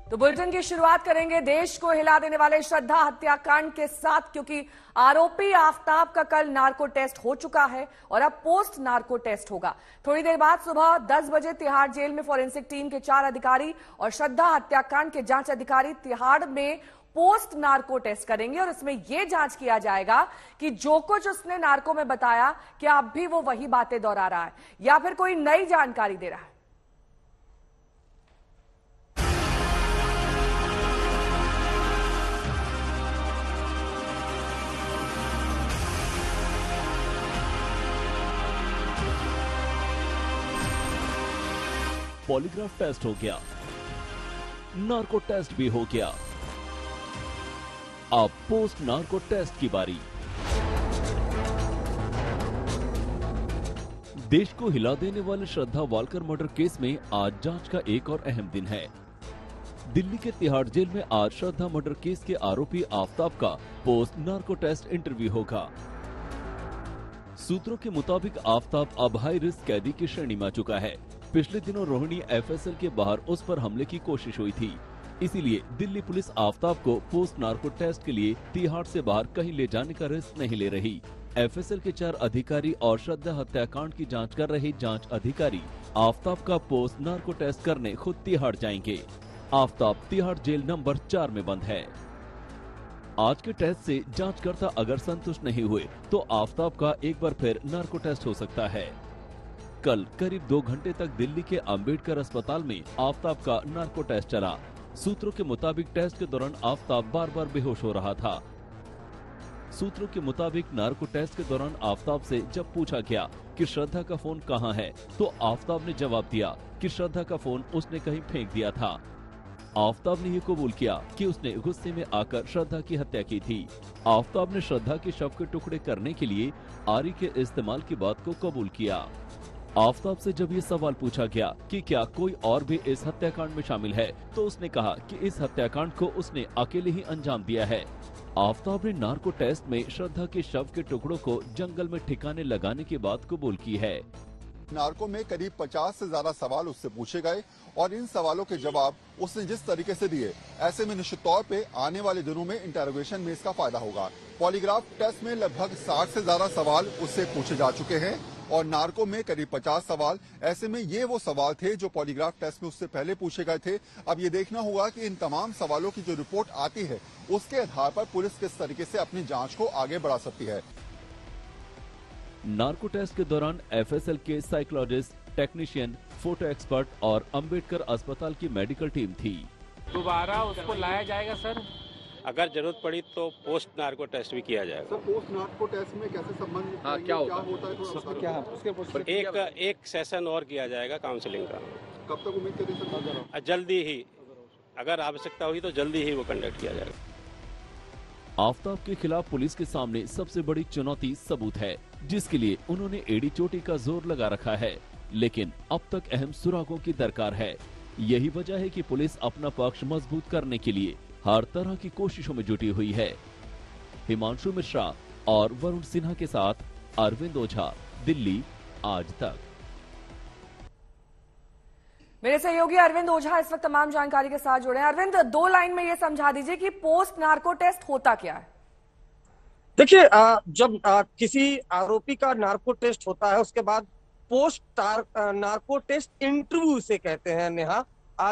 तो बुलेटिन की शुरुआत करेंगे देश को हिला देने वाले श्रद्धा हत्याकांड के साथ, क्योंकि आरोपी आफताब का कल नार्को टेस्ट हो चुका है और अब पोस्ट नार्को टेस्ट होगा। थोड़ी देर बाद सुबह 10 बजे तिहाड़ जेल में फॉरेंसिक टीम के 4 अधिकारी और श्रद्धा हत्याकांड के जांच अधिकारी तिहाड़ में पोस्ट नार्को टेस्ट करेंगे और इसमें यह जांच किया जाएगा कि जो कुछ उसने नार्को में बताया क्या अब भी वो वही बातें दोहरा रहा है या फिर कोई नई जानकारी दे रहा है। पॉलीग्राफ टेस्ट हो गया, नार्को टेस्ट भी हो गया, अब पोस्ट नार्को टेस्ट की बारी। देश को हिला देने वाले श्रद्धा वालकर मर्डर केस में आज जांच का एक और अहम दिन है। दिल्ली के तिहाड़ जेल में आज श्रद्धा मर्डर केस के आरोपी आफताब का पोस्ट नार्को टेस्ट इंटरव्यू होगा। सूत्रों के मुताबिक आफताब अब हाई रिस्क कैदी की श्रेणी में आ चुका है। पिछले दिनों रोहिणी एफएसएल के बाहर उस पर हमले की कोशिश हुई थी, इसीलिए दिल्ली पुलिस आफताब को पोस्ट नार्को टेस्ट के लिए तिहाड़ से बाहर कहीं ले जाने का रिस्क नहीं ले रही। एफएसएल के 4 अधिकारी और श्रद्धा हत्याकांड की जांच कर रहे जांच अधिकारी आफताब का पोस्ट नार्को टेस्ट करने खुद तिहाड़ जाएंगे। आफताब तिहाड़ जेल नंबर 4 में बंद है। आज के टेस्ट से जांचकर्ता अगर संतुष्ट नहीं हुए तो आफताब का एक बार फिर नार्को टेस्ट हो सकता है। कल करीब 2 घंटे तक दिल्ली के अंबेडकर अस्पताल में आफताब का नार्को टेस्ट चला। सूत्रों के मुताबिक टेस्ट के दौरान आफताब बार बार बेहोश हो रहा था। सूत्रों के मुताबिक नार्को टेस्ट के दौरान आफताब से जब पूछा गया कि श्रद्धा का फोन कहां है, तो आफताब ने जवाब दिया कि श्रद्धा का फोन उसने कहीं फेंक दिया था। आफताब ने ये कबूल किया कि उसने गुस्से में आकर श्रद्धा की हत्या की थी। आफताब ने श्रद्धा के शव के टुकड़े करने के लिए आरी के इस्तेमाल की बात को कबूल किया। आफताब से जब ये सवाल पूछा गया कि क्या कोई और भी इस हत्याकांड में शामिल है, तो उसने कहा कि इस हत्याकांड को उसने अकेले ही अंजाम दिया है। आफताब ने नार्को टेस्ट में श्रद्धा के शव के टुकड़ों को जंगल में ठिकाने लगाने की बात कबूल की है। नार्को में करीब 50 से ज्यादा सवाल उससे पूछे गए और इन सवालों के जवाब उसने जिस तरीके से दिए, ऐसे में निश्चित तौर पे आने वाले दिनों में इंटरोगेशन में इसका फायदा होगा। पॉलीग्राफ टेस्ट में लगभग 60 से ज्यादा सवाल उससे पूछे जा चुके हैं और नार्को में करीब 50 सवाल। ऐसे में ये वो सवाल थे जो पॉलीग्राफ टेस्ट में उससे पहले पूछे गए थे। अब ये देखना होगा कि इन तमाम सवालों की जो रिपोर्ट आती है उसके आधार पर पुलिस किस तरीके से अपनी जांच को आगे बढ़ा सकती है। नार्को टेस्ट के दौरान एफएसएल के साइकोलॉजिस्ट, टेक्नीशियन, फोटो एक्सपर्ट और अंबेडकर अस्पताल की मेडिकल टीम थी। दोबारा उसको लाया जाएगा सर, अगर जरूरत पड़ी तो पोस्ट नार्को टेस्ट भी किया जाएगा। सर, पोस्ट नार्को टेस्ट में कैसे संबंध क्या होता है? एक सेशन और किया जाएगा काउंसलिंग का। कब तक उम्मीद करें सर? जल्दी ही, अगर आवश्यकता हुई तो जल्दी ही वो कंडक्ट किया जाएगा। आफताब के खिलाफ पुलिस के सामने सबसे बड़ी चुनौती सबूत है, जिसके लिए उन्होंने एड़ी चोटी का जोर लगा रखा है, लेकिन अब तक अहम सुरागों की दरकार है। यही वजह है कि पुलिस अपना पक्ष मजबूत करने के लिए हर तरह की कोशिशों में जुटी हुई है। हिमांशु मिश्रा और वरुण सिन्हा के साथ अरविंद ओझा, दिल्ली आज तक। मेरे सहयोगी अरविंद ओझा इस वक्त तमाम जानकारी के साथ जुड़े हैं। अरविंद, 2 लाइन में ये समझा दीजिए कि पोस्ट नार्को टेस्ट होता क्या है। देखिए, जब किसी आरोपी का नार्को टेस्ट होता है उसके बाद पोस्ट नार्को टेस्ट इंटरव्यू से कहते हैं नेहा,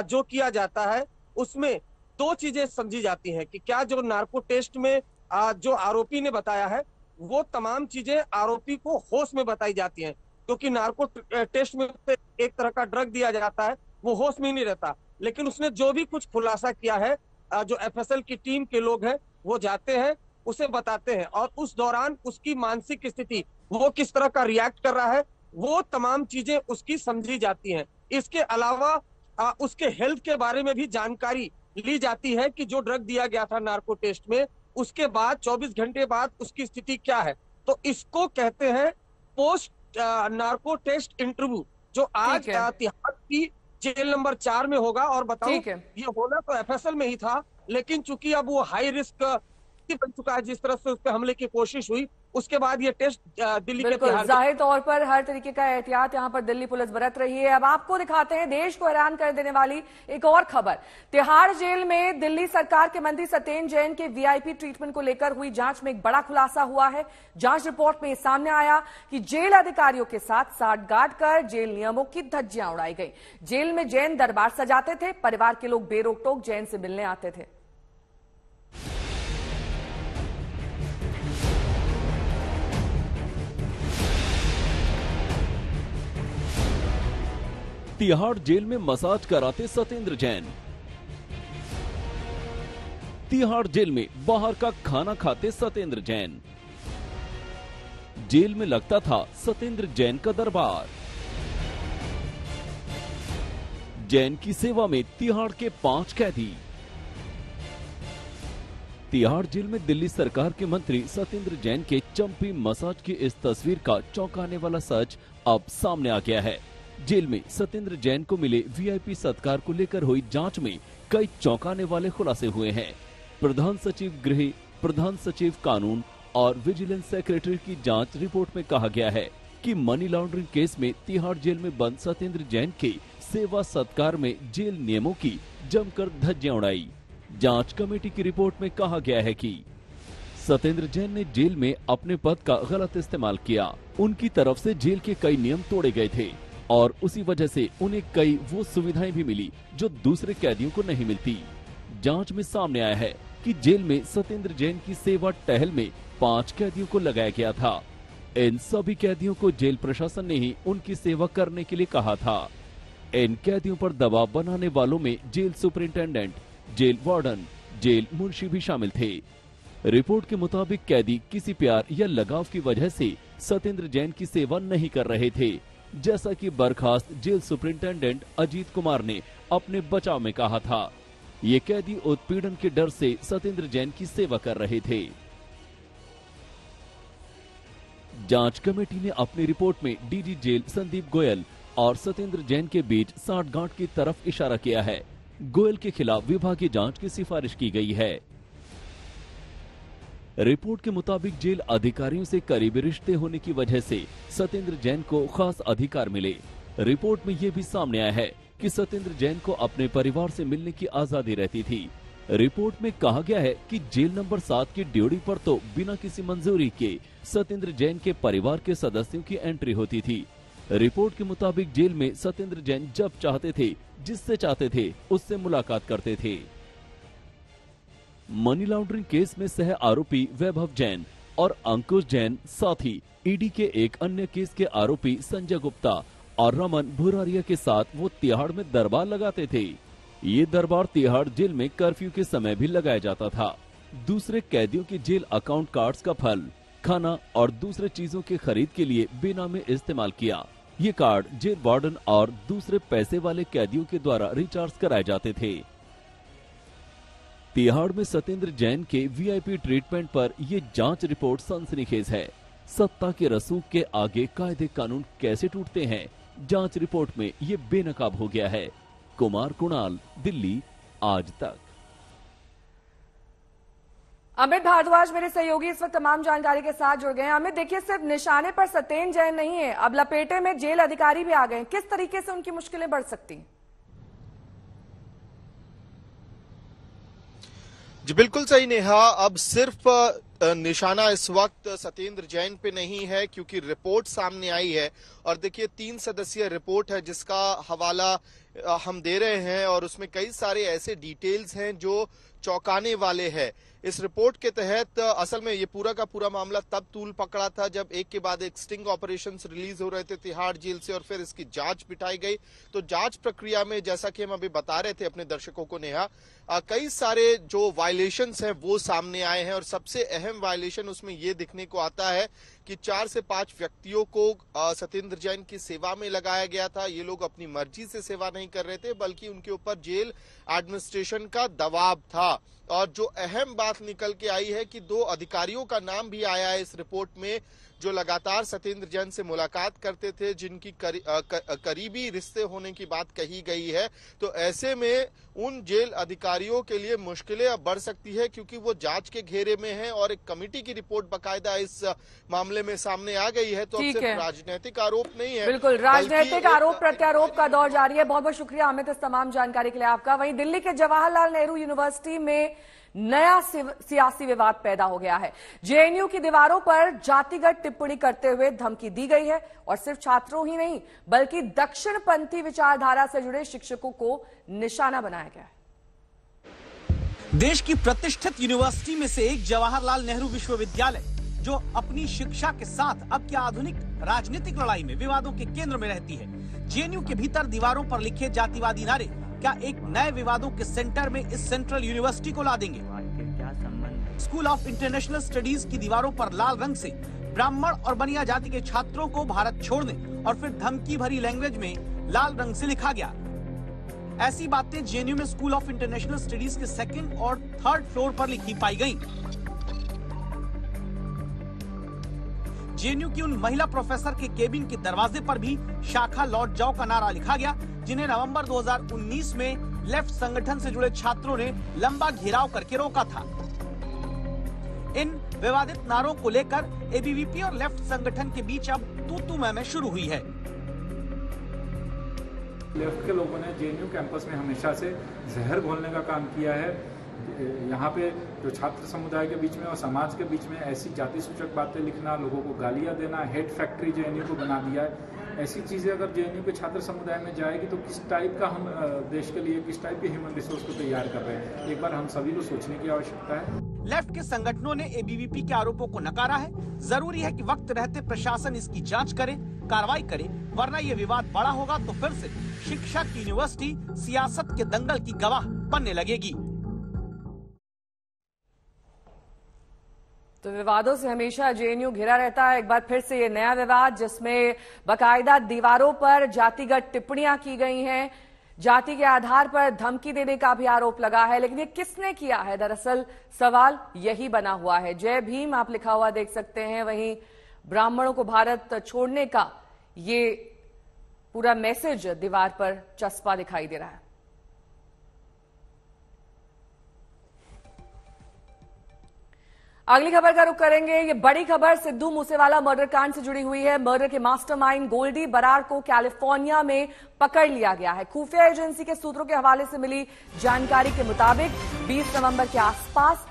जो किया जाता है उसमें 2 चीजें समझी जाती हैं कि क्या जो नार्को टेस्ट में जो आरोपी ने बताया है वो तमाम चीजें आरोपी को होश में बताई जाती हैं, क्योंकि नार्को टेस्ट में एक तरह का ड्रग दिया जाता है, वो होश में नहीं रहता। लेकिन उसने जो भी कुछ खुलासा किया है, जो एफएसएल की टीम के लोग हैं वो जाते हैं, उसे बताते हैं और उस दौरान उसकी मानसिक स्थिति, वो किस तरह का रिएक्ट कर रहा है, वो तमाम चीजें उसकी समझी जाती हैं। इसके अलावा उसके हेल्थ के बारे में भी जानकारी ली जाती है कि जो ड्रग दिया गया था नार्को टेस्ट में, उसके बाद 24 घंटे बाद उसकी स्थिति क्या है। तो इसको कहते हैं पोस्ट नार्को टेस्ट इंटरव्यू, जो आज तिहाड़ की जेल नंबर 4 में होगा। और बताऊं, ये होना तो एफएसएल में ही था, लेकिन चूंकि अब वो हाई रिस्क बन चुका है, जिस तरह से उस पर हमले की कोशिश हुई, उसके बाद ये टेस्ट दिल्ली के बिल्कुल, तिहाड़ जाहिर तौर पर हर तरीके का एहतियात यहाँ पर दिल्ली पुलिस बरत रही है। अब आपको दिखाते हैं देश को हैरान कर देने वाली एक और खबर। तिहाड़ जेल में दिल्ली सरकार के मंत्री सत्येंद्र जैन के वीआईपी ट्रीटमेंट को लेकर हुई जांच में एक बड़ा खुलासा हुआ है। जांच रिपोर्ट में सामने आया कि जेल अधिकारियों के साथ साठगांठ कर जेल नियमों की धज्जियां उड़ाई गई। जेल में जैन दरबार सजाते थे, परिवार के लोग बेरोक टोक जैन से मिलने आते थे। तिहाड़ जेल में मसाज कराते सत्येंद्र जैन। तिहाड़ जेल में बाहर का खाना खाते सत्येंद्र जैन। जेल में लगता था सत्येंद्र जैन का दरबार। जैन की सेवा में तिहाड़ के 5 कैदी। तिहाड़ जेल में दिल्ली सरकार के मंत्री सत्येंद्र जैन के चंपी मसाज की इस तस्वीर का चौंकाने वाला सच अब सामने आ गया है। जेल में सत्येंद्र जैन को मिले वीआईपी सत्कार को लेकर हुई जांच में कई चौंकाने वाले खुलासे हुए हैं। प्रधान सचिव गृह, प्रधान सचिव कानून और विजिलेंस सेक्रेटरी की जांच रिपोर्ट में कहा गया है कि मनी लॉन्ड्रिंग केस में तिहाड़ जेल में बंद सत्येंद्र जैन के सेवा सत्कार में जेल नियमों की जमकर धज्जियां उड़ाई। जांच कमेटी की रिपोर्ट में कहा गया है कि सत्येंद्र जैन ने जेल में अपने पद का गलत इस्तेमाल किया। उनकी तरफ से जेल के कई नियम तोड़े गए थे और उसी वजह से उन्हें कई वो सुविधाएं भी मिली जो दूसरे कैदियों को नहीं मिलती। जांच में सामने आया है कि जेल में सत्येंद्र जैन की सेवा टहल में 5 कैदियों को लगाया गया था। इन सभी कैदियों को जेल प्रशासन ने ही उनकी सेवा करने के लिए कहा था। इन कैदियों पर दबाव बनाने वालों में jail superintendent, jail warden, jail मुंशी भी शामिल थे। रिपोर्ट के मुताबिक कैदी किसी प्यार या लगाव की वजह से सत्येंद्र जैन की सेवा नहीं कर रहे थे, जैसा कि बर्खास्त जेल सुपरिंटेंडेंट अजीत कुमार ने अपने बचाव में कहा था। ये कैदी उत्पीड़न के डर से सत्येंद्र जैन की सेवा कर रहे थे। जांच कमेटी ने अपनी रिपोर्ट में डीजी जेल संदीप गोयल और सत्येंद्र जैन के बीच साठगांठ की तरफ इशारा किया है। गोयल के खिलाफ विभागीय जांच की सिफारिश की गई है। रिपोर्ट के मुताबिक जेल अधिकारियों से करीबी रिश्ते होने की वजह से सत्येंद्र जैन को खास अधिकार मिले। रिपोर्ट में यह भी सामने आया है कि सत्येंद्र जैन को अपने परिवार से मिलने की आजादी रहती थी। रिपोर्ट में कहा गया है कि जेल नंबर 7 की ड्यूटी पर तो बिना किसी मंजूरी के सत्येंद्र जैन के परिवार के सदस्यों की एंट्री होती थी। रिपोर्ट के मुताबिक जेल में सत्येंद्र जैन जब चाहते थे, जिससे चाहते थे, उससे मुलाकात करते थे। मनी लॉन्ड्रिंग केस में सह आरोपी वैभव जैन और अंकुश जैन, साथ ही ईडी के एक अन्य केस के आरोपी संजय गुप्ता और रमन भुरारिया के साथ वो तिहाड़ में दरबार लगाते थे। ये दरबार तिहाड़ जेल में कर्फ्यू के समय भी लगाया जाता था। दूसरे कैदियों के जेल अकाउंट कार्ड्स का फल, खाना और दूसरे चीजों के खरीद के लिए बेनामे इस्तेमाल किया। ये कार्ड जेल वार्डन और दूसरे पैसे वाले कैदियों के द्वारा रिचार्ज कराए जाते थे। तिहाड़ में सत्येंद्र जैन के वीआईपी ट्रीटमेंट पर ये जांच रिपोर्ट सनसनीखेज है। सत्ता के रसूख के आगे कायदे कानून कैसे टूटते हैं, जांच रिपोर्ट में ये बेनकाब हो गया है। कुमार कुणाल, दिल्ली, आज तक। अमित भारद्वाज मेरे सहयोगी इस वक्त तमाम जानकारी के साथ जुड़ गए हैं। अमित, देखिए, सिर्फ निशाने पर सत्येंद्र जैन नहीं है, अब लपेटे में जेल अधिकारी भी आ गए हैं। किस तरीके से उनकी मुश्किलें बढ़ सकती हैं? जी बिल्कुल सही नेहा, अब सिर्फ निशाना इस वक्त सत्येंद्र जैन पे नहीं है, क्योंकि रिपोर्ट सामने आई है और देखिए 3 सदस्यीय रिपोर्ट है जिसका हवाला हम दे रहे हैं और उसमें कई सारे ऐसे डिटेल्स हैं जो चौंकाने वाले हैं। इस रिपोर्ट के तहत असल में ये पूरा का पूरा मामला तब तूल पकड़ा था जब एक के बाद एक स्टिंग ऑपरेशंस रिलीज हो रहे थे तिहाड़ जेल से और फिर इसकी जांच बिठाई गई। तो जांच प्रक्रिया में, जैसा कि हम अभी बता रहे थे अपने दर्शकों को नेहा, कई सारे जो वायलेशंस हैं वो सामने आए हैं और सबसे अहम वायलेशन उसमें ये दिखने को आता है कि 4 से 5 व्यक्तियों को सत्येंद्र जैन की सेवा में लगाया गया था। ये लोग अपनी मर्जी से सेवा नहीं कर रहे थे, बल्कि उनके ऊपर जेल एडमिनिस्ट्रेशन का दबाव था। और जो अहम बात निकल के आई है कि 2 अधिकारियों का नाम भी आया है इस रिपोर्ट में, जो लगातार सत्येंद्र जैन से मुलाकात करते थे, जिनकी करीबी रिश्ते होने की बात कही गई है। तो ऐसे में उन जेल अधिकारियों के लिए मुश्किलें अब बढ़ सकती है, क्योंकि वो जांच के घेरे में हैं और एक कमेटी की रिपोर्ट बकायदा इस मामले में सामने आ गई है। तो अब सिर्फ राजनीतिक आरोप नहीं है, बिल्कुल राजनीतिक आरोप प्रत्यारोप का दौर जारी है। बहुत बहुत शुक्रिया अमित इस तमाम जानकारी के लिए आपका। वहीं दिल्ली के जवाहरलाल नेहरू यूनिवर्सिटी में नया सियासी विवाद पैदा हो गया है। जेएनयू की दीवारों पर जातिगत टिप्पणी करते हुए धमकी दी गई है और सिर्फ छात्रों ही नहीं बल्कि दक्षिणपंथी विचारधारा से जुड़े शिक्षकों को निशाना बनाया गया है। देश की प्रतिष्ठित यूनिवर्सिटी में से एक जवाहरलाल नेहरू विश्वविद्यालय, जो अपनी शिक्षा के साथ अब की आधुनिक राजनीतिक लड़ाई में विवादों के केंद्र में रहती है, जेएनयू के भीतर दीवारों पर लिखे जातिवादी नारे क्या एक नए विवादों के सेंटर में इस सेंट्रल यूनिवर्सिटी को ला देंगे? स्कूल ऑफ इंटरनेशनल स्टडीज की दीवारों पर लाल रंग से ब्राह्मण और बनिया जाति के छात्रों को भारत छोड़ने और फिर धमकी भरी लैंग्वेज में लाल रंग से लिखा गया। ऐसी बातें जेएनयू में स्कूल ऑफ इंटरनेशनल स्टडीज के 2nd और 3rd फ्लोर पर लिखी पाई गयी। जेएनयू की उन महिला प्रोफेसर के केबिन के दरवाजे पर भी शाखा लौट जाओ का नारा लिखा गया, जिन्हें नवंबर 2019 में लेफ्ट संगठन से जुड़े छात्रों ने लंबा घेराव करके रोका था। इन विवादित नारों को लेकर एबीवीपी और लेफ्ट संगठन के बीच अब तू-तू मैं शुरू हुई है। लेफ्ट के लोगों ने जेएनयू कैंपस में हमेशा से जहर घोलने का काम किया है। यहाँ पे जो छात्र समुदाय के बीच में और समाज के बीच में ऐसी जाति सूचक बातें लिखना, लोगों को गालियां देना, हेट फैक्ट्री जेएनयू को बना दिया है। ऐसी चीजें अगर जेएनयू के छात्र समुदाय में जाएगी तो किस टाइप का हम देश के लिए किस टाइप के ह्यूमन रिसोर्स को तैयार कर रहे हैं, एक बार हम सभी को सोचने की आवश्यकता है। लेफ्ट के संगठनों ने एबीवीपी के आरोपों को नकारा है। जरूरी है कि वक्त रहते प्रशासन इसकी जांच करे, कार्रवाई करे, वरना ये विवाद बड़ा होगा तो फिर से शिक्षा की यूनिवर्सिटी सियासत के दंगल की गवाह बनने लगेगी। तो विवादों से हमेशा जेएनयू घिरा रहता है। एक बार फिर से ये नया विवाद जिसमें बाकायदा दीवारों पर जातिगत टिप्पणियां की गई हैं, जाति के आधार पर धमकी देने का भी आरोप लगा है। लेकिन ये किसने किया है, दरअसल सवाल यही बना हुआ है। जय भीम आप लिखा हुआ देख सकते हैं, वहीं ब्राह्मणों को भारत छोड़ने का ये पूरा मैसेज दीवार पर चस्पा दिखाई दे रहा है। अगली खबर का रुख करेंगे। ये बड़ी खबर सिद्धू मूसेवाला मर्डर कांड से जुड़ी हुई है। मर्डर के मास्टरमाइंड गोल्डी बरार को कैलिफोर्निया में पकड़ लिया गया है। खुफिया एजेंसी के सूत्रों के हवाले से मिली जानकारी के मुताबिक 20 नवंबर के आसपास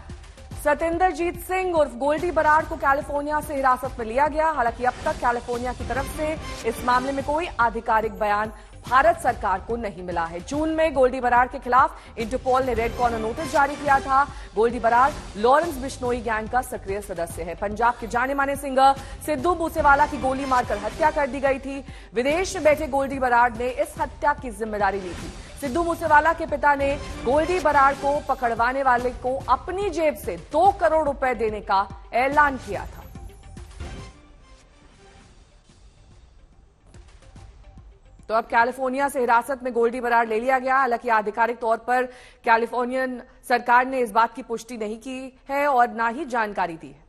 सतेंद्रजीत सिंह उर्फ गोल्डी बरार को कैलिफोर्निया से हिरासत में लिया गया। हालांकि अब तक कैलिफोर्निया की तरफ से इस मामले में कोई आधिकारिक बयान भारत सरकार को नहीं मिला है। जून में गोल्डी बरार के खिलाफ इंटरपोल ने रेड कॉर्नर नोटिस जारी किया था। गोल्डी बरार लॉरेंस बिश्नोई गैंग का सक्रिय सदस्य है। पंजाब के जाने माने सिंगर सिद्धू मूसेवाला की गोली मारकर हत्या कर दी गई थी। विदेश में बैठे गोल्डी बरार ने इस हत्या की जिम्मेदारी ली थी। सिद्धू मूसेवाला के पिता ने गोल्डी बरार को पकड़वाने वाले को अपनी जेब से 2 करोड़ रुपए देने का ऐलान किया था। तो अब कैलिफोर्निया से हिरासत में गोल्डी बरार ले लिया गया। हालांकि आधिकारिक तौर पर कैलिफोर्नियन सरकार ने इस बात की पुष्टि नहीं की है और ना ही जानकारी दी है।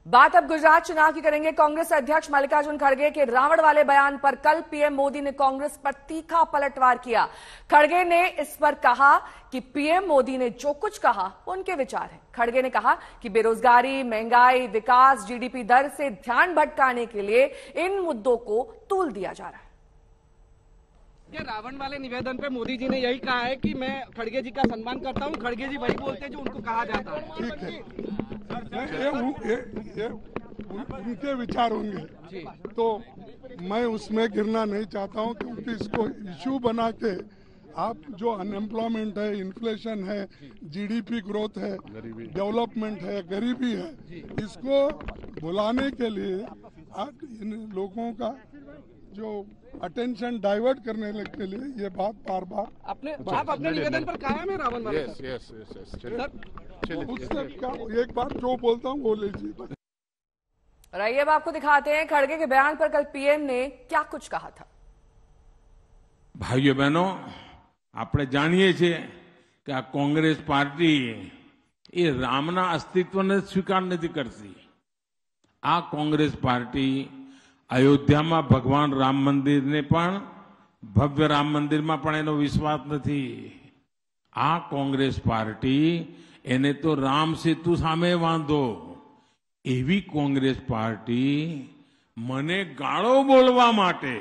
बात अब गुजरात चुनाव की करेंगे। कांग्रेस अध्यक्ष मल्लिकार्जुन खड़गे के रावण वाले बयान पर कल पीएम मोदी ने कांग्रेस पर तीखा पलटवार किया। खड़गे ने इस पर कहा कि पीएम मोदी ने जो कुछ कहा उनके विचार हैं। खड़गे ने कहा कि बेरोजगारी, महंगाई, विकास, जीडीपी दर से ध्यान भटकाने के लिए इन मुद्दों को तूल दिया जा रहा है। ये रावण वाले निवेदन पे मोदी जी ने यही कहा है कि मैं खड़गे जी का सम्मान करता हूं, खड़गे जी वही बोलते हैं जो उनको कहा जाता है। ठीक है, ये उनके विचार होंगे, तो मैं उसमें गिरना नहीं चाहता हूं, क्योंकि इसको इश्यू बना के आप जो अनएम्प्लॉयमेंट है, इन्फ्लेशन है, जीडीपी ग्रोथ है, डेवलपमेंट है, गरीबी है, इसको भुलाने के लिए आप इन लोगों का जो अटेंशन डाइवर्ट करने के लिए ये बात बार बार आप अपने निवेदन पर कायम है रावण वाले। उससे क्या, एक बार जो बोलता हूँ वो लीजिए। और आइए अब आपको दिखाते हैं खड़गे के बयान पर कल पीएम ने क्या कुछ कहा था। भाइयों बहनों, આપણે જાણીએ છીએ કે આ કોંગ્રેસ પાર્ટી એ રામના અસ્તિત્વને સ્વીકાર નથી કરતી. આ કોંગ્રેસ પાર્ટી અયોધ્યામાં ભગવાન રામ મંદિરને પણ ભવ્ય રામ મંદિરમાં પણ એનો વિશ્વાસ નથી. આ કોંગ્રેસ પાર્ટી એને તો રામ સેતુ સામે વાંધો. એવી કોંગ્રેસ પાર્ટી મને ગાળો બોલવા માટે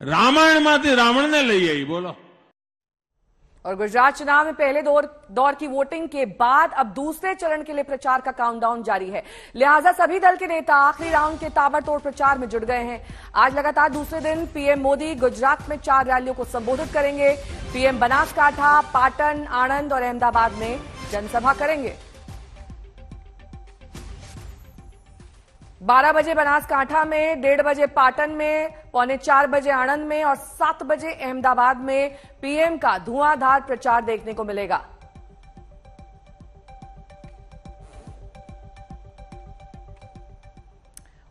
રામાયણમાંથી રાવણને લઈ आई. बोलो. और गुजरात चुनाव में पहले दौर की वोटिंग के बाद अब दूसरे चरण के लिए प्रचार का काउंटडाउन जारी है. लिहाजा सभी दल के नेता आखिरी राउंड के ताबड़तोड़ प्रचार में जुट गए हैं. आज लगातार दूसरे दिन पीएम मोदी गुजरात में 4 रैलियों को संबोधित करेंगे. पीएम बनासकांठा, पाटन, आणंद और अहमदाबाद में जनसभा करेंगे. 12 बजे बनासकांठा में, 1:30 बजे पाटन में, 3:45 बजे आणंद में और 7 बजे अहमदाबाद में पीएम का धुआंधार प्रचार देखने को मिलेगा.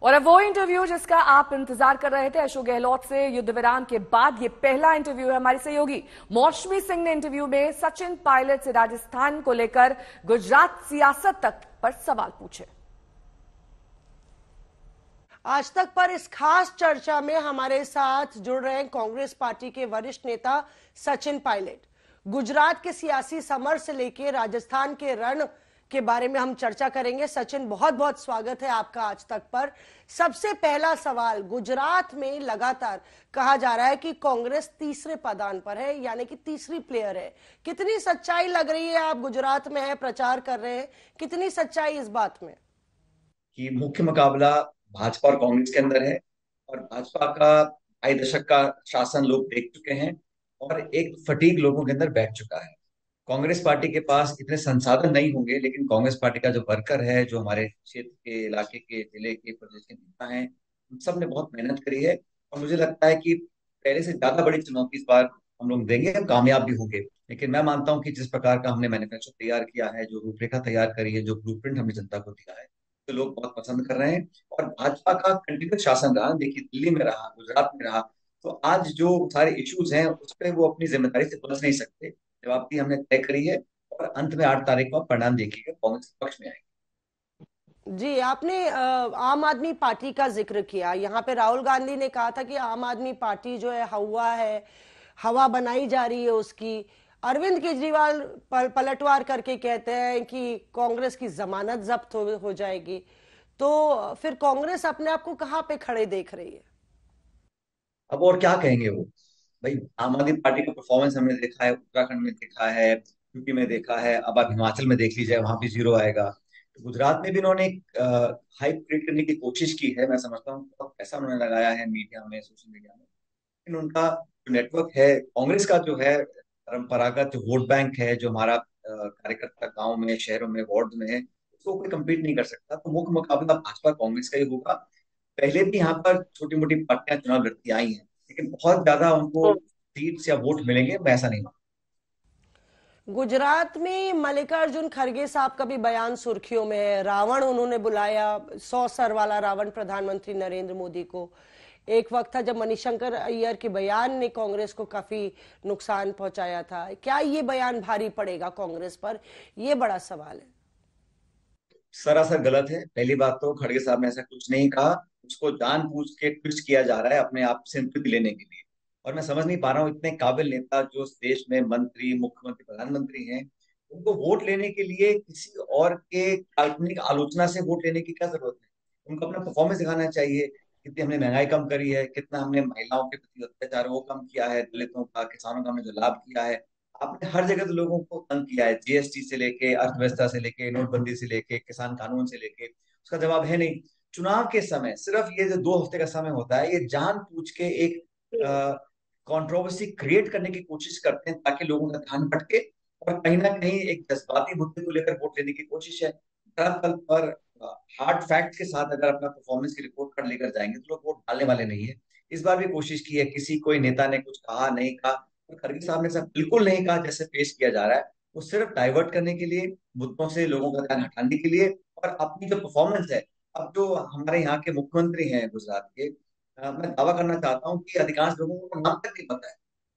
और अब वो इंटरव्यू जिसका आप इंतजार कर रहे थे, अशोक गहलोत से युद्ध विराम के बाद ये पहला इंटरव्यू है. हमारी सहयोगी मौसमी सिंह ने इंटरव्यू में सचिन पायलट से राजस्थान को लेकर गुजरात सियासत तक पर सवाल पूछे. आज तक पर इस खास चर्चा में हमारे साथ जुड़ रहे हैं कांग्रेस पार्टी के वरिष्ठ नेता सचिन पायलट. गुजरात के सियासी समर से लेकर राजस्थान के रण के बारे में हम चर्चा करेंगे. सचिन, बहुत बहुत स्वागत है आपका आज तक पर. सबसे पहला सवाल, गुजरात में लगातार कहा जा रहा है कि कांग्रेस तीसरे पायदान पर है, यानी कि तीसरी प्लेयर है. कितनी सच्चाई लग रही है? आप गुजरात में है, प्रचार कर रहे हैं, कितनी सच्चाई इस बात में कि मुख्य मुकाबला भाजपा और कांग्रेस के अंदर है और भाजपा का 2.5 दशक का शासन लोग देख चुके हैं और एक फटीग लोगों के अंदर बैठ चुका है. कांग्रेस पार्टी के पास इतने संसाधन नहीं होंगे, लेकिन कांग्रेस पार्टी का जो वर्कर है, जो हमारे क्षेत्र के, इलाके के, जिले के, प्रदेश के नेता हैं, उन सब ने बहुत मेहनत करी है और मुझे लगता है कि पहले से ज्यादा बड़ी चुनौती इस बार हम लोग देंगे, हम कामयाब भी होंगे. लेकिन मैं मानता हूं कि जिस प्रकार का हमने मैनिफेस्टो तैयार किया है, जो रूपरेखा तैयार करी है, जो ब्लूप्रिंट हमने जनता को दिया है, तो लोग बहुत पसंद कर रहे हैं. और भाजपा का कंटिन्यूस शासन रहा, देखिए दिल्ली में रहा, गुजरात में रहा, तो आज जो सारे इश्यूज हैं उस पर वो अपनी जिम्मेदारी से बच नहीं सकते. जवाबदेही हमने तय करी है और अंत में 8 तारीख को परिणाम देखिएगा, कांग्रेस के पक्ष में आएंगे. जी, आपने आम आदमी पार्टी का जिक्र किया. यहाँ पे राहुल गांधी ने कहा था कि आम आदमी पार्टी जो है हवा बनाई जा रही है उसकी. अरविंद केजरीवाल पलटवार करके कहते हैं कि कांग्रेस की जमानत जब्त हो जाएगी. तो फिर कांग्रेस अपने आप को कहां पे खड़े देख रही है? अब और क्या कहेंगे वो भाई. आम आदमी पार्टी का परफॉर्मेंस हमने देखा है, उत्तराखंड में देखा है, यूपी में देखा है, अब आप हिमाचल में देख लीजिए, वहां भी 0 आएगा. तो गुजरात में भी इन्होंने हाइप क्रिएट करने की कोशिश की है. मैं समझता हूँ बहुत पैसा उन्होंने लगाया है मीडिया में, सोशल मीडिया में. लेकिन उनका जो नेटवर्क है, कांग्रेस का जो है परंपरागत जो वोट बैंक है, जो हमारा कार्यकर्ता गांव में, शहरों में, वार्ड में है, उसको कोई कम्पीट नहीं कर सकता. तो मुख्य मुकाबला भाजपा कांग्रेस का ही होगा. पहले भी यहाँ पर छोटी मोटी पार्टियां चुनाव लड़ती आई हैं, लेकिन बहुत ज्यादा उनको सीट्स या वोट मिलेंगे, मैं ऐसा नहीं मानता. गुजरात में मल्लिकार्जुन खड़गे साहब का भी बयान सुर्खियों में है. रावण उन्होंने बुलाया, 100 सर वाला रावण प्रधानमंत्री नरेंद्र मोदी को. एक वक्त था जब मणिशंकर अय्यर के बयान ने कांग्रेस को काफी नुकसान पहुंचाया था. क्या ये बयान भारी पड़ेगा कांग्रेस पर? ये बड़ा सवाल है. सरासर गलत है. पहली बात तो खड़गे साहब ने ऐसा कुछ नहीं कहा. उसको जानबूझ के ट्विस्ट किया जा रहा है अपने आप सिंपैथी लेने के लिए. और मैं समझ नहीं पा रहा हूँ, इतने काबिल नेता जो देश में मंत्री, मुख्यमंत्री, प्रधानमंत्री हैं, उनको वोट लेने के लिए किसी और के काल्पनिक आलोचना से वोट लेने की क्या जरूरत है. उनको अपना परफॉर्मेंस दिखाना चाहिए. कितनी हमने महंगाई कम करी है, कितना हमने महिलाओं के प्रति अत्याचार वो कम किया है, दलितों का, किसानों का हमने जो लाभ किया है. आपने हर जगह तो लोगों को तंग किया है, जीएसटी से लेके, अर्थव्यवस्था से लेके, नोटबंदी से लेके, किसान कानून से लेके. उसका जवाब है नहीं. चुनाव के समय सिर्फ ये जो 2 हफ्ते का समय होता है, ये जानबूझ के एक कंट्रोवर्सी क्रिएट करने की कोशिश करते हैं ताकि लोगों का ध्यान भटके और कहीं ना कहीं एक जज्बाती मुद्दे को लेकर वोट लेने की कोशिश है. दरअसल पर हार्ड फैक्ट के साथ अगर अपना परफॉर्मेंस की रिपोर्ट कार्ड लेकर जाएंगे तो लोग वोट डालने वाले नहीं है. इस बार भी कोशिश की है, किसी कोई नेता ने कुछ कहा नहीं कहा, और खड़गे साहब ने सब बिल्कुल नहीं कहा जैसे पेश किया जा रहा है. वो सिर्फ डाइवर्ट करने के लिए, मुद्दों से लोगों का ध्यान हटाने के लिए, और अपनी जो परफॉर्मेंस है. अब जो हमारे यहाँ के मुख्यमंत्री हैं गुजरात के, मैं दावा करना चाहता हूँ कि अधिकांश लोगों को नाम तक नहीं पता है.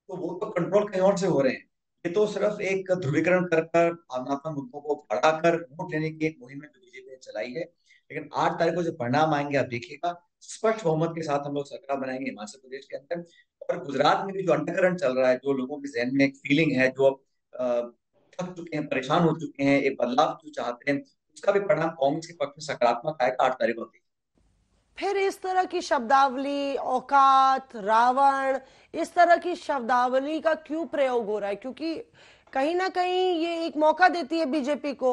तो वो तो कंट्रोल कहीं और से हो रहे हैं. ये तो सिर्फ एक ध्रुवीकरण कर भावनात्मक मुद्दों को बढ़ाकर वोट लेने की एक मुहिम है जो बीजेपी ने चलाई है। लेकिन 8 तारीख को जो परिणाम आएंगे आप देखिएगा, स्पष्ट बहुमत के साथ हम लोग सरकार बनाएंगे हिमाचल प्रदेश के अंदर। और गुजरात में भी जो अंडरकरंट चल रहा है, जो लोगों के जहन में एक फीलिंग है, जो थक चुके हैं, परेशान हो चुके हैं, एक बदलाव जो चाहते हैं, उसका भी परिणाम कांग्रेस के पक्ष में सकारात्मक आएगा 8 तारीख को। फिर इस तरह की शब्दावली, औकात, रावण, इस तरह की शब्दावली का क्यों प्रयोग हो रहा है? क्योंकि कहीं ना कहीं ये एक मौका देती है बीजेपी को।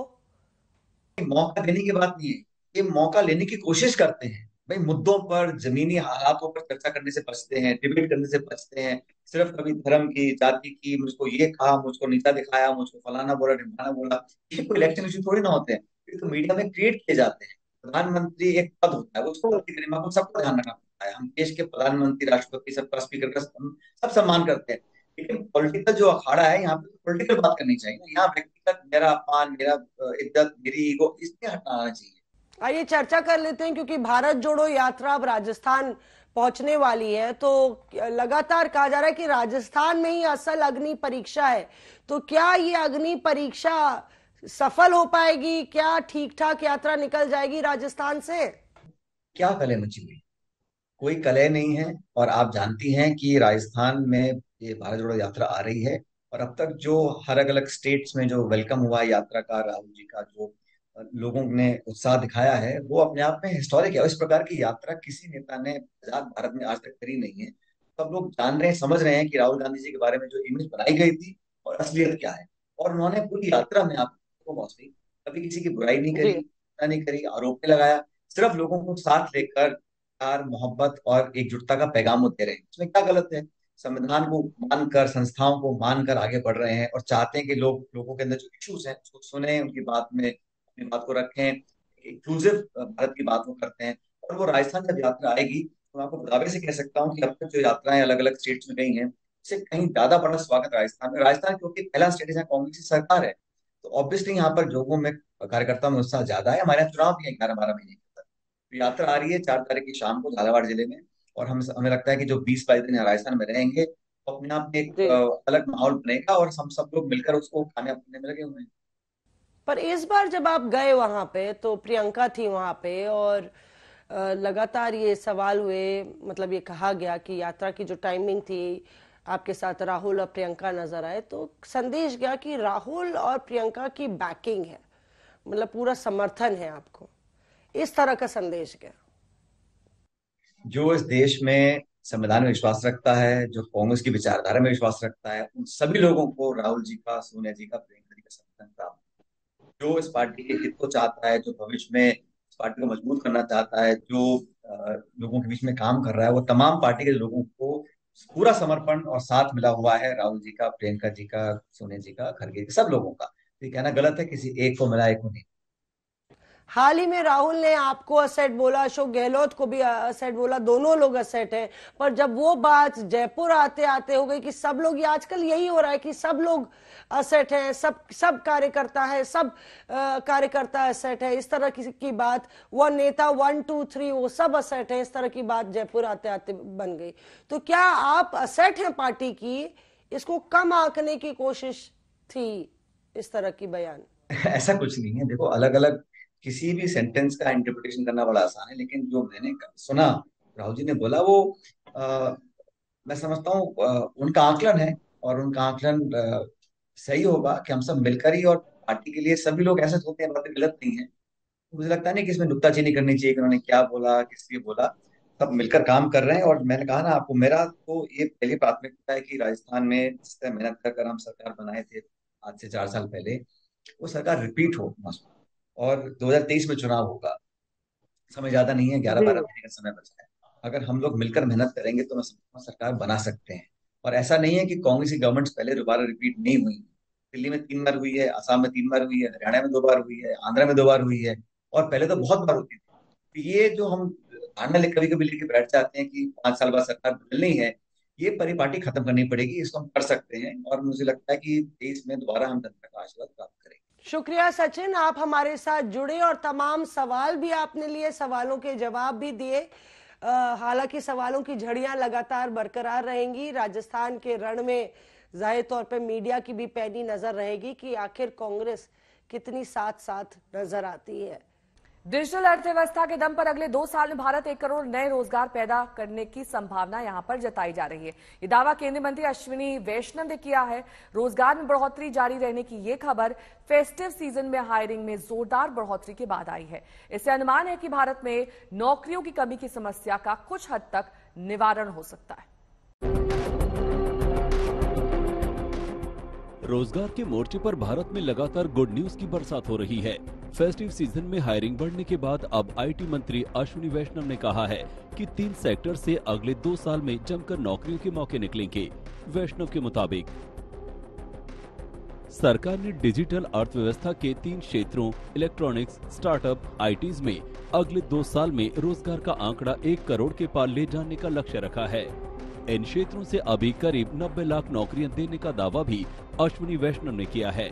मौका देने की बात नहीं है, ये मौका लेने की कोशिश करते हैं। भाई मुद्दों पर, जमीनी हालातों पर चर्चा करने से बचते हैं, डिबेट करने से बचते हैं। सिर्फ कभी धर्म की, जाति की, मुझको ये कहा, मुझको नीचा दिखाया, मुझको फलाना बोला, ढिमकाना बोला, ये कोई इलेक्शन इशू थोड़ी ना होते हैं। ये तो मीडिया में क्रिएट किए जाते हैं। प्रधानमंत्री एक पद होता है, उस पद की गरिमा को सबको ध्यान रखना पड़ता है। हम देश के प्रधानमंत्री, राष्ट्रपति, सबका स्पीकर का सब सम्मान करते हैं। लेकिन पॉलिटिकल जो अखाड़ा है, यहाँ पे पॉलिटिकल बात करनी चाहिए ना। यहाँ व्यक्तिगत मेरा अपमान, मेरा इज्जत, मेरी ईगो, इसमें हटाना चाहिए। आइए चर्चा कर लेते हैं, क्योंकि भारत जोड़ो यात्रा अब राजस्थान पहुंचने वाली है। तो लगातार कहा जा रहा है कि राजस्थान में ही असल अग्नि परीक्षा है। तो क्या ये अग्नि परीक्षा सफल हो पाएगी? क्या ठीक ठाक यात्रा निकल जाएगी राजस्थान से? क्या कलह मची हुई? कोई कलह नहीं है। और आप जानती हैं कि राजस्थान में ये भारत जोड़ो यात्रा आ रही है, और अब तक जो हर अलग अलग स्टेट्स में जो वेलकम हुआ है यात्रा का, राहुल जी का जो लोगों ने उत्साह दिखाया है, वो अपने आप में हिस्टोरिक है। इस प्रकार की यात्रा किसी नेता ने आजाद भारत में आज तक करी नहीं है। सब लोग जान रहे हैं, समझ रहे हैं कि राहुल गांधी जी के बारे में जो इमेज बनाई गई थी और असलियत क्या है। और उन्होंने पूरी यात्रा में आपको मौसमी कभी किसी की बुराई नहीं करी, नहीं करी, आरोप नहीं लगाया। सिर्फ लोगों को साथ लेकर प्यार, मोहब्बत और एकजुटता का पैगाम वो दे रहे हैं। इसमें क्या गलत है? संविधान को मानकर, संस्थाओं को मानकर आगे बढ़ रहे हैं और चाहते हैं कि लोगों के अंदर जो इश्यूज हैं उसको सुने, उनकी बात में अपनी बात को रखें, इंक्लूसिव भारत की बात वो करते हैं। और वो राजस्थान जब यात्रा आएगी तो मैं आपको दावे से कह सकता हूँ कि अब तक जो यात्राएं अलग अलग स्टेट्स में गई हैं, उससे कहीं ज्यादा बड़ा स्वागत राजस्थान में। राजस्थान क्योंकि पहला स्टेट है जहाँ कांग्रेस की सरकार है, तो ऑब्वियसली यहाँ पर लोगों में, कार्यकर्ताओं में उत्साह ज्यादा है। हमारे यहाँ चुनाव भी है 11-12 महीने के अंदर। तो यात्रा आ रही है 4 तारीख की शाम को झालावाड़ जिले में, और हमें लगता है कि जो 20-22 दिन राजस्थान में रहेंगे तो अपने आप में एक अलग माहौल बनेगा, और हम सब लोग मिलकर उसको कामयाब करने में लगे हुए हैं। पर इस बार जब आप गए वहां पे तो प्रियंका थी वहां पे, और लगातार ये सवाल हुए, मतलब ये कहा गया कि यात्रा की जो टाइमिंग थी, आपके साथ राहुल और प्रियंका नजर आए, तो संदेश गया कि राहुल और प्रियंका की बैकिंग है, मतलब पूरा समर्थन है आपको, इस तरह का संदेश गया। जो इस देश में संविधान में विश्वास रखता है, जो कांग्रेस की विचारधारा में विश्वास रखता है, उन सभी लोगों को राहुल जी का, सोनिया जी का, प्रियंका जी का समर्थन प्राप्त। जो इस पार्टी के हित को चाहता है, जो भविष्य में इस पार्टी को मजबूत करना चाहता है, जो लोगों के बीच में काम कर रहा है, वो तमाम पार्टी के लोगों को पूरा समर्पण और साथ मिला हुआ है। राहुल जी का, प्रियंका जी का, सोनिया जी का, खड़गे, सब लोगों का। ये कहना गलत है किसी एक को मिला, एक को नहीं। हाल ही में राहुल ने आपको असेट बोला, अशोक गहलोत को भी असेट बोला, दोनों लोग असेट हैं। पर जब वो बात जयपुर आते आते हो गई कि सब लोग, ये आजकल यही हो रहा है कि सब लोग असेट हैं, सब कार्यकर्ता है, सब कार्यकर्ता असेट है, इस तरह की बात, वो नेता 1, 2, 3 वो सब असेट है, इस तरह की बात जयपुर आते आते बन गई। तो क्या आप असेट हैं पार्टी की? इसको कम आंकने की कोशिश थी इस तरह की बयान? ऐसा कुछ नहीं है। देखो, अलग अलग किसी भी सेंटेंस का इंटरप्रिटेशन करना बड़ा आसान है, लेकिन जो मैंने सुना राहुल जी ने बोला, वो मैं समझता हूँ उनका आकलन है, और उनका आकलन सही होगा कि हम सब मिलकर ही, और पार्टी के लिए सभी लोग ऐसे होते हैं, बातें गलत नहीं है। मुझे लगता नहीं कि इसमें नुक्ताचीनी करनी चाहिए कि उन्होंने क्या बोला, किस लिए बोला। सब मिलकर काम कर रहे हैं। और मैंने कहा ना आपको, मेरा तो ये पहली प्राथमिकता है कि राजस्थान में जिस तरह मेहनत कर हम सरकार बनाए थे आज से 4 साल पहले, वो सरकार रिपीट हो। और 2023 में चुनाव होगा, समय ज्यादा नहीं है, 11-12 महीने का समय बचा है। अगर हम लोग मिलकर मेहनत करेंगे तो मैं समझता हूं सरकार बना सकते हैं। और ऐसा नहीं है कि कांग्रेस की गवर्नमेंट्स पहले दोबारा रिपीट नहीं हुई। दिल्ली में 3 बार हुई है, असम में 3 बार हुई है, हरियाणा में 2 बार हुई है, आंध्र में 2 बार हुई है, और पहले तो बहुत बार होती थी। तो ये जो हम धारणा कभी कभी लेके बैठ जाते हैं कि 5 साल बाद सरकार बदलनी है, ये परिपाटी खत्म करनी पड़ेगी। इसको हम कर सकते हैं, और मुझे लगता है कि 23 में दोबारा हम जनता का आशीर्वाद प्राप्त करेंगे। शुक्रिया सचिन, आप हमारे साथ जुड़े और तमाम सवाल भी आपने लिए, सवालों के जवाब भी दिए। हालांकि सवालों की झड़ियां लगातार बरकरार रहेंगी। राजस्थान के रण में जाहिर तौर पे मीडिया की भी पैनी नजर रहेगी कि आखिर कांग्रेस कितनी साथ साथ नजर आती है। डिजिटल अर्थव्यवस्था के दम पर अगले 2 साल में भारत 1 करोड़ नए रोजगार पैदा करने की संभावना यहां पर जताई जा रही है। ये दावा केंद्रीय मंत्री अश्विनी वैष्णव ने किया है। रोजगार में बढ़ोतरी जारी रहने की ये खबर फेस्टिव सीजन में हायरिंग में जोरदार बढ़ोतरी के बाद आई है। इससे अनुमान है कि भारत में नौकरियों की कमी की समस्या का कुछ हद तक निवारण हो सकता है। रोजगार के मोर्चे पर भारत में लगातार गुड न्यूज की बरसात हो रही है। फेस्टिव सीजन में हायरिंग बढ़ने के बाद अब आईटी मंत्री अश्विनी वैष्णव ने कहा है कि 3 सेक्टर से अगले 2 साल में जमकर नौकरियों के मौके निकलेंगे। वैष्णव के मुताबिक सरकार ने डिजिटल अर्थव्यवस्था के 3 क्षेत्रों इलेक्ट्रॉनिक्स, स्टार्टअप, आईटीज में अगले 2 साल में रोजगार का आंकड़ा 1 करोड़ के पार ले जाने का लक्ष्य रखा है। इन क्षेत्रों से अभी करीब 90 लाख नौकरियां देने का दावा भी अश्विनी वैष्णव ने किया है।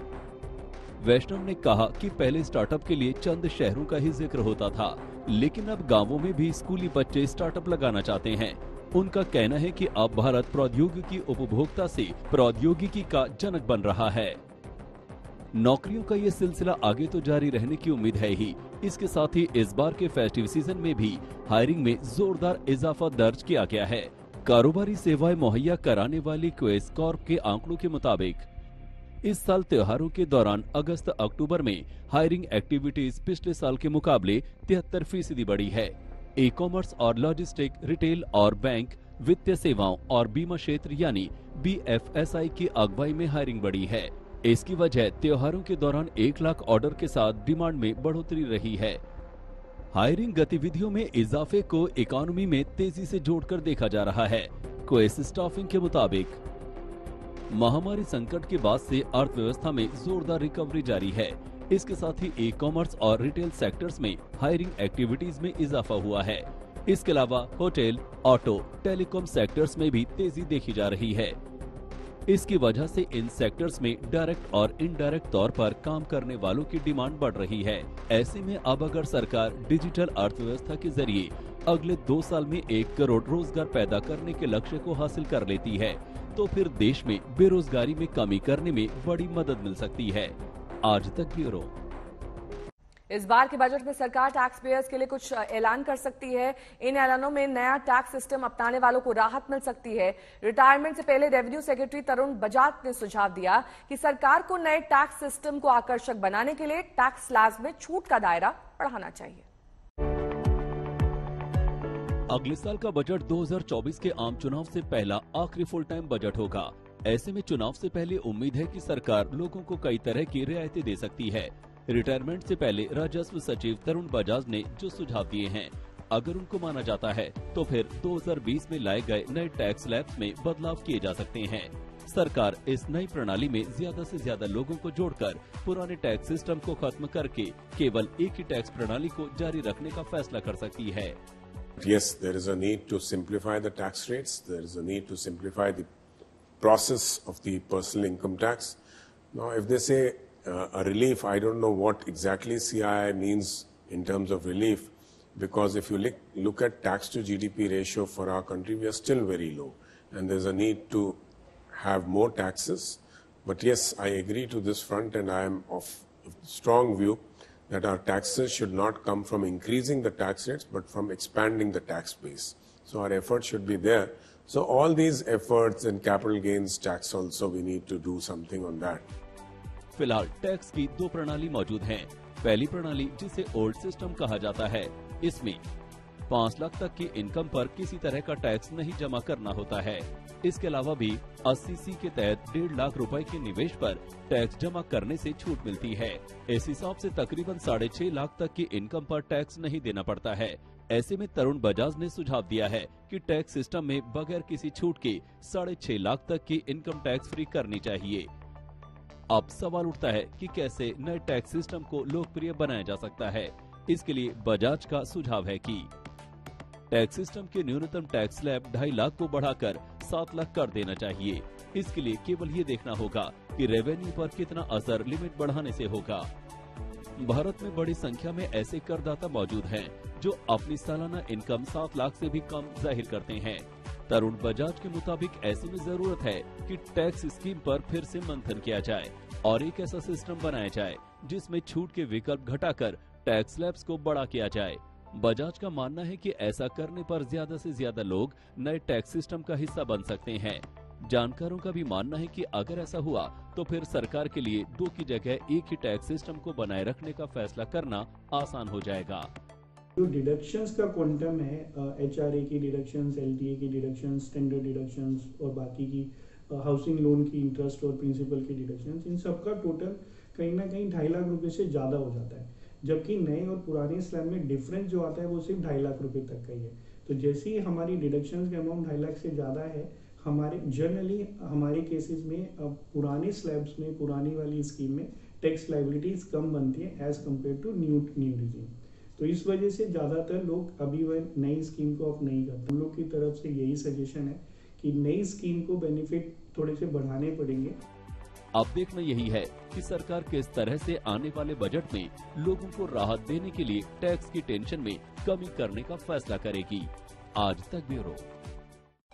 वैष्णव ने कहा कि पहले स्टार्टअप के लिए चंद शहरों का ही जिक्र होता था, लेकिन अब गांवों में भी स्कूली बच्चे स्टार्टअप लगाना चाहते हैं। उनका कहना है कि अब भारत प्रौद्योगिकी उपभोक्ता से प्रौद्योगिकी का जनक बन रहा है। नौकरियों का ये सिलसिला आगे तो जारी रहने की उम्मीद है ही। इसके साथ ही इस बार के फेस्टिव सीजन में भी हायरिंग में जोरदार इजाफा दर्ज किया गया है। कारोबारी सेवाएं मुहैया कराने वाली क्वेस कॉर्प के आंकड़ों के मुताबिक इस साल त्योहारों के दौरान अगस्त-अक्टूबर में हायरिंग एक्टिविटीज पिछले साल के मुकाबले 73% बढ़ी है। ई कॉमर्स और लॉजिस्टिक, रिटेल और बैंक, वित्तीय सेवाओं और बीमा क्षेत्र यानी BFSI की अगुवाई में हायरिंग बढ़ी है। इसकी वजह त्योहारों के दौरान 1 लाख ऑर्डर के साथ डिमांड में बढ़ोतरी रही है। हायरिंग गतिविधियों में इजाफे को इकोनॉमी में तेजी से जोड़कर देखा जा रहा है। क्वेस स्टाफिंग के मुताबिक महामारी संकट के बाद से अर्थव्यवस्था में जोरदार रिकवरी जारी है। इसके साथ ही ई कॉमर्स और रिटेल सेक्टर्स में हायरिंग एक्टिविटीज में इजाफा हुआ है। इसके अलावा होटल, ऑटो, टेलीकॉम सेक्टर्स में भी तेजी देखी जा रही है। इसकी वजह से इन सेक्टर्स में डायरेक्ट और इनडायरेक्ट तौर पर काम करने वालों की डिमांड बढ़ रही है। ऐसे में अब अगर सरकार डिजिटल अर्थव्यवस्था के जरिए अगले 2 साल में 1 करोड़ रोजगार पैदा करने के लक्ष्य को हासिल कर लेती है, तो फिर देश में बेरोजगारी में कमी करने में बड़ी मदद मिल सकती है। आज तक ब्यूरो। इस बार के बजट में सरकार टैक्स पेयर्स के लिए कुछ ऐलान कर सकती है। इन ऐलानों में नया टैक्स सिस्टम अपनाने वालों को राहत मिल सकती है। रिटायरमेंट से पहले रेवेन्यू सेक्रेटरी तरुण बजाज ने सुझाव दिया कि सरकार को नए टैक्स सिस्टम को आकर्षक बनाने के लिए टैक्स स्लैब्स में छूट का दायरा बढ़ाना चाहिए। अगले साल का बजट 2024 के आम चुनाव से पहला आखिरी फुल टाइम बजट होगा। ऐसे में चुनाव से पहले उम्मीद है कि सरकार लोगों को कई तरह की रियायतें दे सकती है। रिटायरमेंट से पहले राजस्व सचिव तरुण बजाज ने जो सुझाव दिए हैं, अगर उनको माना जाता है तो फिर 2020 में लाए गए नए टैक्स स्लैब्स में बदलाव किए जा सकते हैं। सरकार इस नई प्रणाली में ज्यादा से ज्यादा लोगों को जोड़कर पुराने टैक्स सिस्टम को खत्म करके केवल एक ही टैक्स प्रणाली को जारी रखने का फैसला कर सकती है। Yes, there is a need to simplify the tax rates. There is a need to simplify the process of the personal income tax. Now, if they say a relief, I don't know what exactly CII means in terms of relief, because if you look at tax to GDP ratio for our country, we are still very low, and there's a need to have more taxes. But yes, I agree to this front, and I am of strong view that our taxes should not come from increasing the tax rates, but from expanding the tax base. So our effort should be there. So all these efforts and capital gains tax also, we need to do something on that. फिलहाल tax की 2 प्रणाली मौजूद हैं। पहली प्रणाली, जिसे old system कहा जाता है, इसमें 5 लाख तक की इनकम पर किसी तरह का टैक्स नहीं जमा करना होता है। इसके अलावा भी 80C के तहत 1.5 लाख रुपए के निवेश पर टैक्स जमा करने से छूट मिलती है। इस हिसाब से तकरीबन 6.5 लाख तक की इनकम पर टैक्स नहीं देना पड़ता है। ऐसे में तरुण बजाज ने सुझाव दिया है कि टैक्स सिस्टम में बगैर किसी छूट के 6.5 लाख तक की इनकम टैक्स फ्री करनी चाहिए। अब सवाल उठता है कि कैसे नए टैक्स सिस्टम को लोकप्रिय बनाया जा सकता है। इसके लिए बजाज का सुझाव है कि टैक्स सिस्टम के न्यूनतम टैक्स स्लैब 2.5 लाख को बढ़ाकर 7 लाख कर देना चाहिए। इसके लिए केवल ये देखना होगा कि रेवेन्यू पर कितना असर लिमिट बढ़ाने से होगा। भारत में बड़ी संख्या में ऐसे करदाता मौजूद हैं जो अपनी सालाना इनकम 7 लाख से भी कम जाहिर करते हैं। तरुण बजाज के मुताबिक ऐसे में जरूरत है कि टैक्स स्कीम पर फिर से मंथन किया जाए और एक ऐसा सिस्टम बनाया जाए जिसमें छूट के विकल्प घटाकर टैक्स स्लैब्स को बड़ा किया जाए। बजाज का मानना है कि ऐसा करने पर ज्यादा से ज्यादा लोग नए टैक्स सिस्टम का हिस्सा बन सकते हैं। जानकारों का भी मानना है कि अगर ऐसा हुआ तो फिर सरकार के लिए 2 की जगह एक ही टैक्स सिस्टम को बनाए रखने का फैसला करना आसान हो जाएगा। जो डिडक्शंस का क्वांटम है, HRA की डिडक्शंस, LTA की डिडक्शंस, स्टैंडर्ड डिडक्शंस और बाकी की हाउसिंग लोन की इंटरेस्ट और प्रिंसिपल की डिडक्शंस, इन सब का टोटल कहीं ना कहीं 2.5 लाख रुपए से ज़्यादा हो जाता है, जबकि नए और पुराने स्लैब में डिफरेंस जो आता है वो सिर्फ 2.5 लाख रुपए तक का ही है। तो जैसे ही हमारी डिडक्शंस के अमाउंट 2.5 लाख से ज़्यादा है, जनरली हमारे केसेस में पुराने स्लैब्स में, पुरानी वाली स्कीम में टैक्स लाइबिलिटीज कम बनती है as compare to new regime. तो इस वजह से ज्यादातर लोग अभी वह नई स्कीम को ऑफ नहीं करते। हम लोग की तरफ से यही सजेशन है कि नई स्कीम को बेनिफिट थोड़े से बढ़ाने पड़ेंगे। अब देखना यही है कि सरकार किस तरह से आने वाले बजट में लोगों को राहत देने के लिए टैक्स की टेंशन में कमी करने का फैसला करेगी। आज तक ब्यूरो।